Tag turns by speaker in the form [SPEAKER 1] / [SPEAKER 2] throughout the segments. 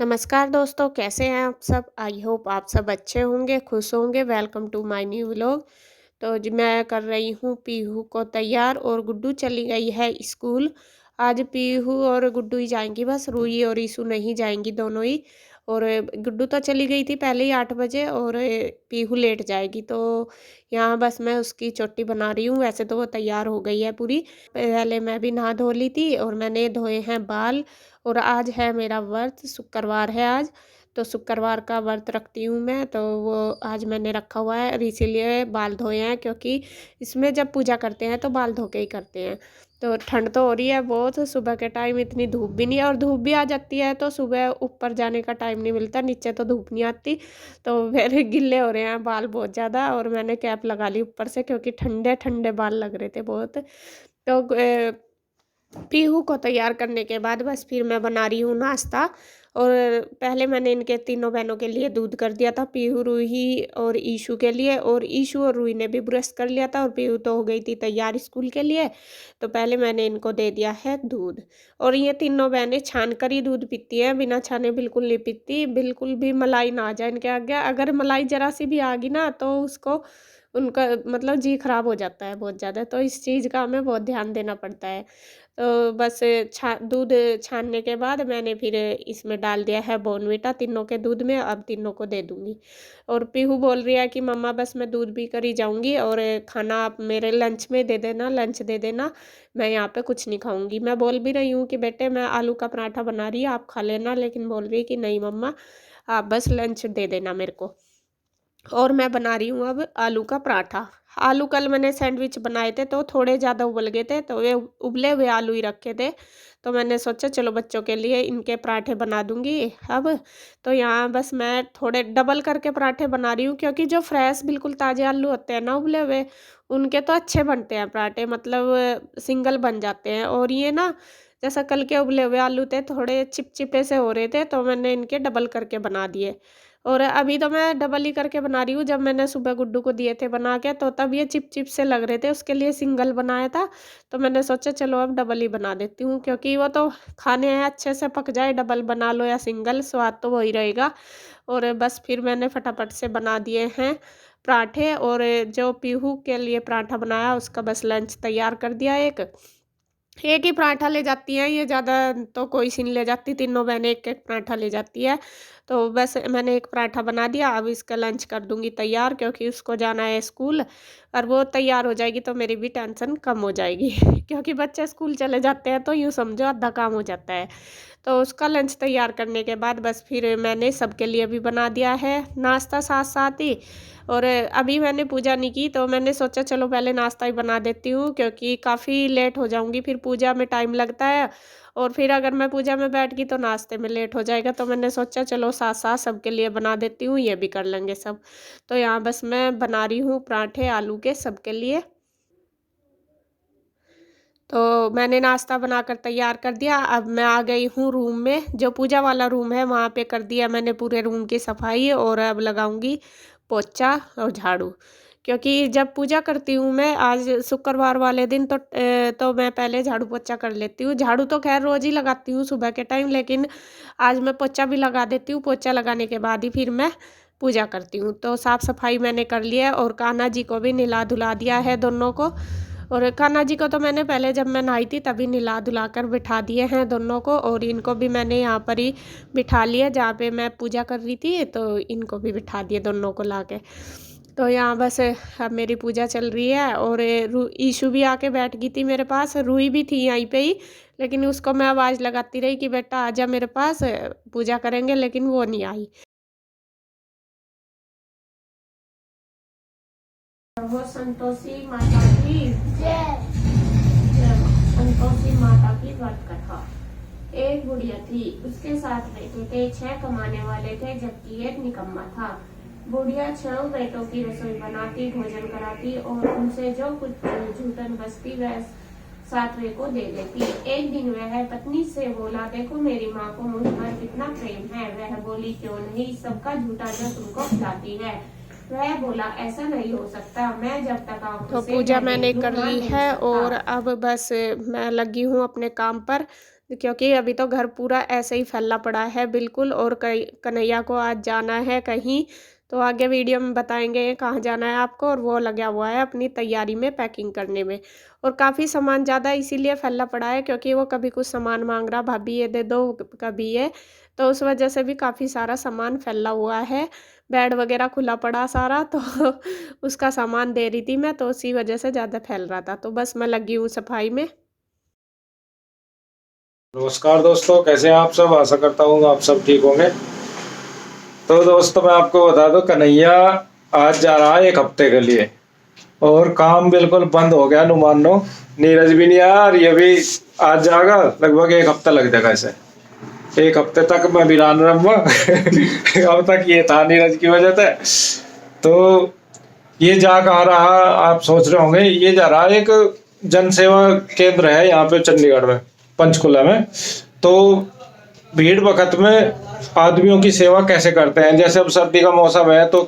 [SPEAKER 1] नमस्कार दोस्तों, कैसे हैं आप सब? आई होप आप सब अच्छे होंगे, खुश होंगे। Welcome to my new vlog. तो जी मैं कर रही हूँ पीहू को तैयार और गुड्डू चली गई है स्कूल। आज पीहू और गुड्डू ही जाएंगी, बस रूही और ईशू नहीं जाएंगी, दोनों ही। और गुड्डू तो चली गई थी पहले ही 8 बजे, और पीहू लेट जाएगी। तो यहाँ बस मैं उसकी चोटी बना रही हूँ। वैसे तो वो तैयार हो गई है पूरी। पहले मैं भी नहा धो ली थी और मैंने धोए हैं बाल। और आज है मेरा व्रत, शुक्रवार है आज। तो शुक्रवार का व्रत रखती हूँ मैं, तो वो आज मैंने रखा हुआ है और इसीलिए बाल धोए हैं, क्योंकि इसमें जब पूजा करते हैं तो बाल धो के ही करते हैं। तो ठंड तो हो रही है बहुत, सुबह के टाइम इतनी धूप भी नहीं है, और धूप भी आ जाती है तो सुबह ऊपर जाने का टाइम नहीं मिलता, नीचे तो धूप नहीं आती। तो फिर गिल्ले हो रहे हैं बाल बहुत ज़्यादा, और मैंने कैप लगा ली ऊपर से, क्योंकि ठंडे ठंडे बाल लग रहे थे बहुत। तो पीहू को तैयार करने के बाद बस फिर मैं बना रही हूँ नाश्ता। और पहले मैंने इनके तीनों बहनों के लिए दूध कर दिया था, पीहू, रूही और ईशू के लिए। और ईशू और रूही ने भी ब्रश कर लिया था, और पीहू तो हो गई थी तैयार स्कूल के लिए। तो पहले मैंने इनको दे दिया है दूध। और ये तीनों बहनें छान कर ही दूध पीती हैं, बिना छाने बिल्कुल नहीं पीती। बिल्कुल भी मलाई ना आ जाए इनके आगे, अगर मलाई जरा सी भी आ गई ना तो उसको उनका मतलब जी खराब हो जाता है बहुत ज़्यादा। तो इस चीज़ का हमें बहुत ध्यान देना पड़ता है। तो बस दूध छानने के बाद मैंने फिर इसमें डाल दिया है बॉर्नवीटा तीनों के दूध में। अब तीनों को दे दूँगी। और पीहू बोल रही है कि मम्मा बस मैं दूध पी कर ही जाऊँगी, और खाना आप मेरे लंच में दे देना, लंच दे देना, मैं यहाँ पे कुछ नहीं खाऊँगी। मैं बोल भी रही हूँ कि बेटे मैं आलू का पराठा बना रही हूँ, आप खा लेना, लेकिन बोल रही है कि नहीं मम्मा, आप बस लंच दे देना मेरे को। और मैं बना रही हूँ अब आलू का पराठा। आलू कल मैंने सैंडविच बनाए थे तो थोड़े ज़्यादा उबल गए थे, तो वे उबले हुए आलू ही रखे थे। तो मैंने सोचा चलो बच्चों के लिए इनके पराठे बना दूँगी अब। तो यहाँ बस मैं थोड़े डबल करके पराठे बना रही हूँ, क्योंकि जो फ्रेश बिल्कुल ताज़े आलू होते हैं ना उबले हुए, उनके तो अच्छे बनते हैं पराठे, मतलब सिंगल बन जाते हैं। और ये ना जैसा कल के उबले हुए आलू थे, थोड़े चिपचिपे से हो रहे थे, तो मैंने इनके डबल करके बना दिए। और अभी तो मैं डबल ही करके बना रही हूँ, जब मैंने सुबह गुड्डू को दिए थे बना के तो तब ये चिप-चिप से लग रहे थे, उसके लिए सिंगल बनाया था। तो मैंने सोचा चलो अब डबल ही बना देती हूँ, क्योंकि वो तो खाने हैं अच्छे से पक जाए, डबल बना लो या सिंगल, स्वाद तो वही रहेगा। और बस फिर मैंने फटाफट से बना दिए हैं पराठे। और जो पीहू के लिए पराठा बनाया उसका बस लंच तैयार कर दिया एक। एक ही पराठा ले जाती हैं ये, ज़्यादा तो कोई सी नहीं ले जाती, तीनों बहनें एक-एक पराठा ले जाती है। तो बस मैंने एक पराठा बना दिया, अब इसका लंच कर दूँगी तैयार, क्योंकि उसको जाना है स्कूल। और वो तैयार हो जाएगी तो मेरी भी टेंशन कम हो जाएगी क्योंकि बच्चे स्कूल चले जाते हैं तो यूँ समझो आधा काम हो जाता है। तो उसका लंच तैयार करने के बाद बस फिर मैंने सबके लिए भी बना दिया है नाश्ता साथ-साथ ही। और अभी मैंने पूजा नहीं की, तो मैंने सोचा चलो पहले नाश्ता ही बना देती हूँ, क्योंकि काफ़ी लेट हो जाऊँगी, फिर पूजा में टाइम लगता है। और फिर अगर मैं पूजा में बैठ गई तो नाश्ते में लेट हो जाएगा, तो मैंने सोचा चलो साथ-साथ सबके लिए बना देती हूँ, ये भी कर लेंगे सब। तो यहाँ बस मैं बना रही हूँ पराठे आलू के सबके लिए। तो मैंने नाश्ता बनाकर तैयार कर दिया। अब मैं आ गई हूँ रूम में, जो पूजा वाला रूम है वहाँ पे कर दिया मैंने पूरे रूम की सफाई, और अब लगाऊँगी पोछा और झाड़ू। क्योंकि जब पूजा करती हूँ मैं आज शुक्रवार वाले दिन, तो मैं पहले झाड़ू पोछा कर लेती हूँ। झाड़ू तो ख़ैर रोज़ ही लगाती हूँ सुबह के टाइम, लेकिन आज मैं पोछा भी लगा देती हूँ। पोछा लगाने के बाद ही फिर मैं पूजा करती हूँ। तो साफ-सफाई मैंने कर ली है, और कान्हा जी को भी नहला-धुला दिया है दोनों को। और कान्हा जी को तो मैंने पहले जब मैं नहाई थी तभी नहला-धुला कर बिठा दिए हैं दोनों को, और इनको भी मैंने यहाँ पर ही बिठा लिया जहाँ पे मैं पूजा कर रही थी, तो इनको भी बिठा दिए दोनों को लाके। तो यहाँ बस अब मेरी पूजा चल रही है। और ईशु भी आके बैठ गई थी मेरे पास, रूही भी थी यहीं पे ही, लेकिन उसको मैं आवाज़ लगाती रही कि बेटा आजा मेरे पास, पूजा करेंगे, लेकिन वो नहीं आई। वो संतोषी माता की संतोषी माता की व्रत कथा। एक बुढ़िया थी, उसके 7 बेटे थे। 6 कमाने वाले थे जबकि एक निकम्मा था। बुढ़िया 6 बेटों की रसोई बनाती, भोजन कराती, और उनसे जो कुछ जूठन बचती वह 7वें को दे देती। एक दिन वह पत्नी से बोला, देखो मेरी माँ को मुझ पर कितना प्रेम है। वह बोली, क्यों नहीं, सबका झूठा जो तुमको खिलाती है। वह बोला, ऐसा नहीं हो सकता, मैं जब तक तो पूजा मैंने कर ली है, और अब बस मैं लगी हूँ अपने काम पर। क्योंकि अभी तो घर पूरा ऐसे ही फैला पड़ा है बिल्कुल। और कन्हैया को आज जाना है कहीं, तो आगे वीडियो में बताएंगे कहाँ जाना है आपको। और वो लगा हुआ है अपनी तैयारी में, पैकिंग करने में। और काफ़ी सामान ज़्यादा इसीलिए फैला पड़ा है क्योंकि वो कभी कुछ सामान मांग रहा, भाभी ये दे दो, कभी ये, तो उस वजह से भी काफ़ी सारा सामान फैला हुआ है। बेड वगैरह खुला पड़ा सारा, तो उसका सामान दे रही थी मैं, तो उसी वजह से ज़्यादा फैल रहा था। तो बस मैं लगी हूँ सफाई में।
[SPEAKER 2] नमस्कार दोस्तों, कैसे हैं आप सब। आशा करता हूँ आप सब ठीक होंगे। तो दोस्तों मैं आपको बता दूं, कन्हैया आज जा रहा है एक हफ्ते के लिए और काम बिल्कुल बंद हो गया। नुमान लो, नीरज भी नहीं आया और ये भी आज जाएगा। लगभग एक हफ्ता लग जाएगा इसे। एक हफ्ते तक मैं वीरान रहूंगा। अब तक ये था नीरज की वजह से। तो ये जा कहाँ रहा आप सोच रहे होंगे। ये जा रहा है एक जन सेवा केंद्र है यहाँ पे चंडीगढ़ में, पंचकुला में। तो भीड़ वक्त में आदमियों की सेवा कैसे करते हैं, जैसे अब सर्दी का मौसम है तो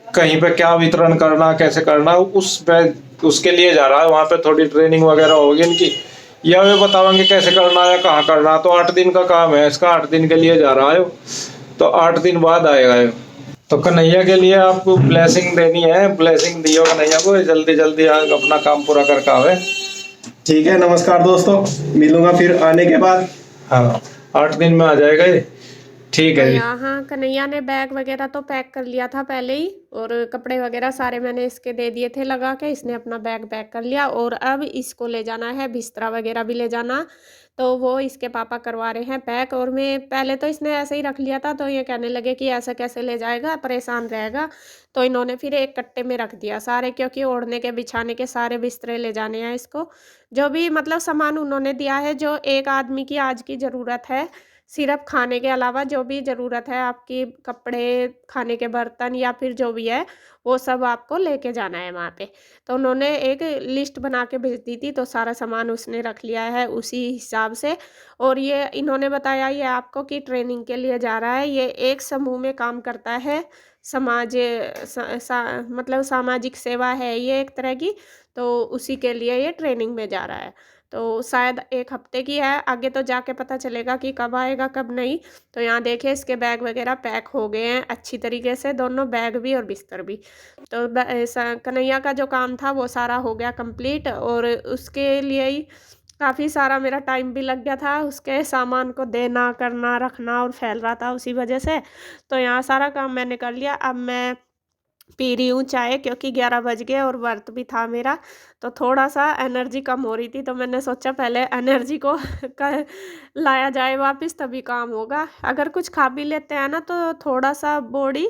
[SPEAKER 2] कहीं पे क्या वितरण करना, कैसे करना, उसके लिए जा रहा है। वहाँ पे थोड़ी ट्रेनिंग वगैरह होगी इनकी, या वे बताएंगे कैसे करना है, कहाँ करना। तो 8 दिन का काम है इसका, 8 दिन के लिए जा रहा है। तो 8 दिन बाद आएगा ये। तो कन्हैया के लिए आपको ब्लेसिंग देनी है, ब्लेसिंग दियो कन्हैया को, जल्दी जल्दी अपना काम पूरा करके आवे।
[SPEAKER 3] ठीक है। नमस्कार दोस्तों, मिलूंगा फिर आने के बाद।
[SPEAKER 2] हाँ, 8 दिन में आ जाएगा ये। ठीक
[SPEAKER 1] तो
[SPEAKER 2] है जी।
[SPEAKER 1] यहाँ कन्हैया ने बैग वगैरह तो पैक कर लिया था पहले ही, और कपड़े वगैरह सारे मैंने इसके दे दिए थे लगा के। इसने अपना बैग पैक कर लिया और अब इसको ले जाना है, बिस्तरा वगैरह भी ले जाना। तो वो इसके पापा करवा रहे हैं पैक। और मैं पहले तो इसने ऐसे ही रख लिया था, तो ये कहने लगे कि ऐसा कैसे ले जाएगा, परेशान रहेगा। तो इन्होंने फिर एक कट्टे में रख दिया सारे, क्योंकि ओढ़ने के बिछाने के सारे बिस्तरे ले जाने हैं इसको। जो भी मतलब सामान उन्होंने दिया है, जो एक आदमी की आज की ज़रूरत है, सिर्फ खाने के अलावा जो भी ज़रूरत है आपकी, कपड़े, खाने के बर्तन या फिर जो भी है, वो सब आपको लेके जाना है वहाँ पे। तो उन्होंने एक लिस्ट बना के भेज दी थी, तो सारा सामान उसने रख लिया है उसी हिसाब से। और ये इन्होंने बताया ये आपको कि ट्रेनिंग के लिए जा रहा है। ये एक समूह में काम करता है, समाज मतलब सामाजिक सेवा है ये एक तरह की। तो उसी के लिए ये ट्रेनिंग में जा रहा है। तो शायद एक हफ्ते की है, आगे तो जाके पता चलेगा कि कब आएगा कब नहीं। तो यहाँ देखिए इसके बैग वगैरह पैक हो गए हैं अच्छी तरीके से, दोनों बैग भी और बिस्तर भी। तो कन्हैया का जो काम था वो सारा हो गया कंप्लीट। और उसके लिए ही काफ़ी सारा मेरा टाइम भी लग गया था, उसके सामान को देना, करना, रखना, और फैल रहा था उसी वजह से। तो यहाँ सारा काम मैंने कर लिया। अब मैं पी रही हूँ चाय, क्योंकि 11 बज गए और व्रत भी था मेरा। तो थोड़ा सा एनर्जी कम हो रही थी, तो मैंने सोचा पहले एनर्जी को लाया जाए वापस, तभी काम होगा। अगर कुछ खा भी लेते हैं ना, तो थोड़ा सा बॉडी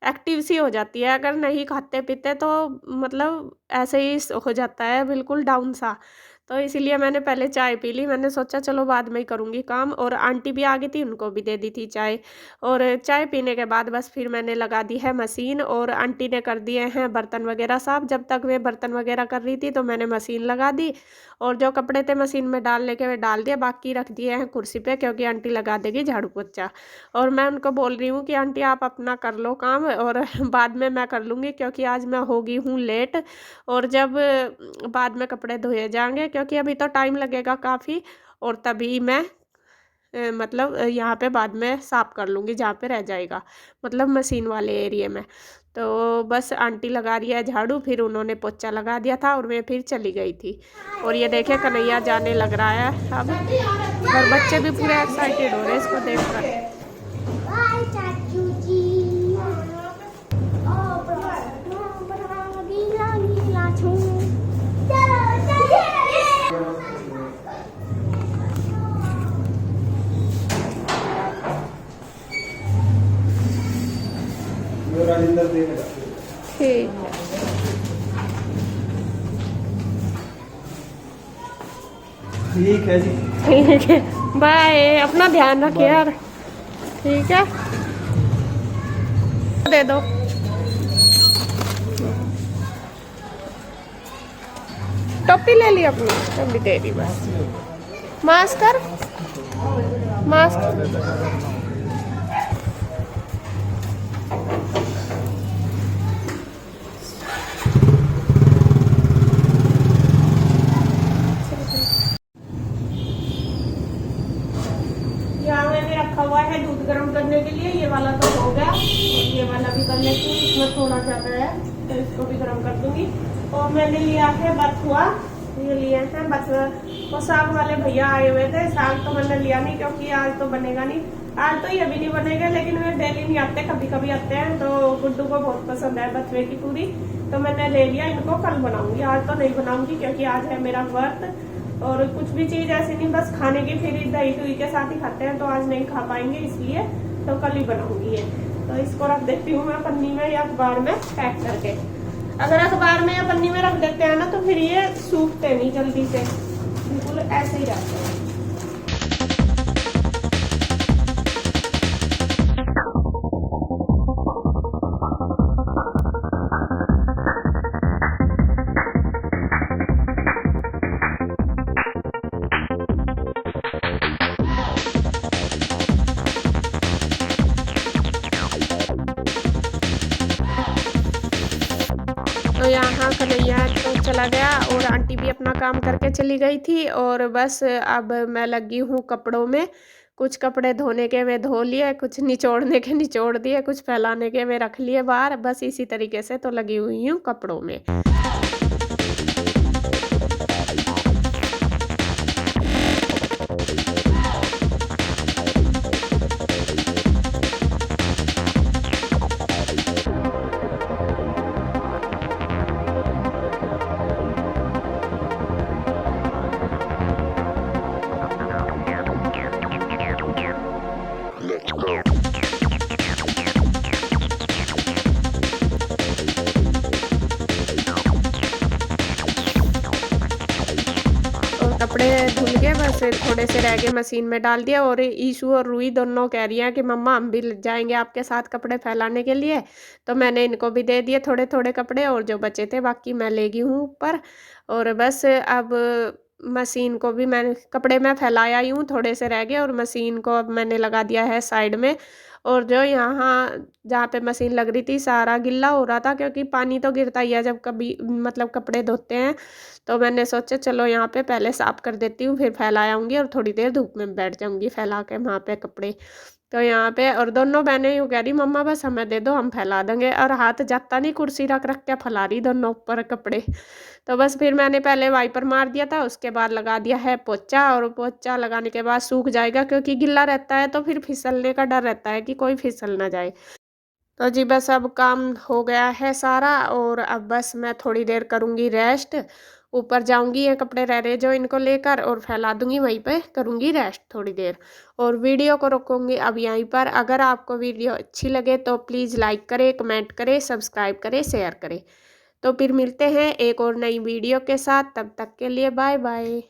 [SPEAKER 1] एक्टिव सी हो जाती है। अगर नहीं खाते पीते तो मतलब ऐसे ही हो जाता है बिल्कुल डाउन सा। तो इसीलिए मैंने पहले चाय पी ली। मैंने सोचा चलो बाद में ही करूँगी काम। और आंटी भी आ गई थी, उनको भी दे दी थी चाय। और चाय पीने के बाद बस फिर मैंने लगा दी है मशीन, और आंटी ने कर दिए हैं बर्तन वगैरह साफ। जब तक वे बर्तन वगैरह कर रही थी तो मैंने मशीन लगा दी, और जो कपड़े थे मशीन में डालने के वे डाल दिए, बाकी रख दिए हैं कुर्सी पे, क्योंकि आंटी लगा देगी झाड़ू पोछा। और मैं उनको बोल रही हूँ कि आंटी आप अपना कर लो काम, और बाद में मैं कर लूँगी, क्योंकि आज मैं हो गई हूँ लेट। और जब बाद में कपड़े धोए जाएंगे, क्योंकि अभी तो टाइम लगेगा काफ़ी, और तभी मैं मतलब यहाँ पे बाद में साफ़ कर लूँगी जहाँ पे रह जाएगा, मतलब मशीन वाले एरिया में। तो बस आंटी लगा रही है झाड़ू, फिर उन्होंने पोछा लगा दिया था और मैं फिर चली गई थी। और ये देखिए कन्हैया जाने लग रहा है अब, और बच्चे भी पूरे एक्साइटेड हो रहे हैं इसको देख कर। ठीक है,
[SPEAKER 3] ठीक है जी।
[SPEAKER 1] ठीक है, बाय। अपना ध्यान रखिए यार, ठीक है। दे दो, टोपी ले ली अपनी, टोपी दे दी बस। मास्क कर, मास्क। के लिए। ये वाला तो हो गया, और ये वाला भी कर लेती हूँ, इसमें थोड़ा ज़्यादा है तो इसको भी गर्म कर दूंगी। और मैंने लिया है बथुआ, ये लिए हैं बथुआ। वो साग वाले भैया आए हुए थे, साग तो मैंने लिया नहीं क्योंकि आज तो बनेगा नहीं, आज तो ये भी नहीं बनेगा, लेकिन वे डेली नहीं आते, कभी कभी आते हैं। तो गुड्डू को बहुत पसंद है बथुए की पूरी, तो मैंने ले लिया। इनको कल बनाऊंगी, आज तो नहीं बनाऊंगी क्योंकि आज है मेरा व्रत। और कुछ भी चीज ऐसी नहीं बस खाने की, फिर दही दुही के साथ ही खाते हैं, तो आज नहीं खा पाएंगे, इसलिए तो कल ही बनाऊंगी ये। तो इसको रख देती हूँ मैं पन्नी में या अखबार में पैक करके। अगर अखबार में या पन्नी में रख देते हैं ना तो फिर ये सूखते नहीं जल्दी से, बिल्कुल ऐसे ही रहते हैं। तो यहाँ कन्हैया तो चला गया और आंटी भी अपना काम करके चली गई थी, और बस अब मैं लगी हूँ कपड़ों में। कुछ कपड़े धोने के मैं धो लिए, कुछ निचोड़ने के निचोड़ दिए, कुछ फैलाने के मैं रख लिए बाहर। बस इसी तरीके से तो लगी हुई हूँ कपड़ों में। कपड़े धुल गए, बस थोड़े से रह गए, मशीन में डाल दिया। और ईशू और रूही दोनों कह रही हैं कि मम्मा हम भी जाएंगे आपके साथ कपड़े फैलाने के लिए, तो मैंने इनको भी दे दिए थोड़े थोड़े कपड़े, और जो बचे थे बाकी मैं ले गई हूँ ऊपर। और बस अब मशीन को भी मैंने, कपड़े मैं फैलाया ही हूँ, थोड़े से रह गए, और मशीन को अब मैंने लगा दिया है साइड में। और जो यहाँ जहाँ पे मशीन लग रही थी सारा गिल्ला हो रहा था, क्योंकि पानी तो गिरता ही है जब कभी मतलब कपड़े धोते हैं। तो मैंने सोचा चलो यहाँ पे पहले साफ़ कर देती हूँ, फिर फैला आऊँगी और थोड़ी देर धूप में बैठ जाऊँगी फैला के वहाँ पे कपड़े। तो यहाँ पे और दोनों बहनें यूँ कह रही मम्मा बस हमें दे दो हम फैला देंगे, और हाथ जाता नहीं, कुर्सी रख रख के फैला रही दोनों ऊपर कपड़े। तो बस फिर मैंने पहले वाइपर मार दिया था, उसके बाद लगा दिया है पोंछा, और पोंछा लगाने के बाद सूख जाएगा, क्योंकि गिल्ला रहता है तो फिर फिसलने का डर रहता है कि कोई फिसल ना जाए। तो जी बस अब काम हो गया है सारा, और अब बस मैं थोड़ी देर करूँगी रेस्ट। ऊपर जाऊँगी, ये कपड़े रह रहे जो इनको लेकर, और फैला दूँगी, वहीं पे करूँगी रेस्ट थोड़ी देर, और वीडियो को रोकूँगी अब यहीं पर। अगर आपको वीडियो अच्छी लगे तो प्लीज़ लाइक करें, कमेंट करें, सब्सक्राइब करें, शेयर करें। तो फिर मिलते हैं एक और नई वीडियो के साथ, तब तक के लिए बाय बाय।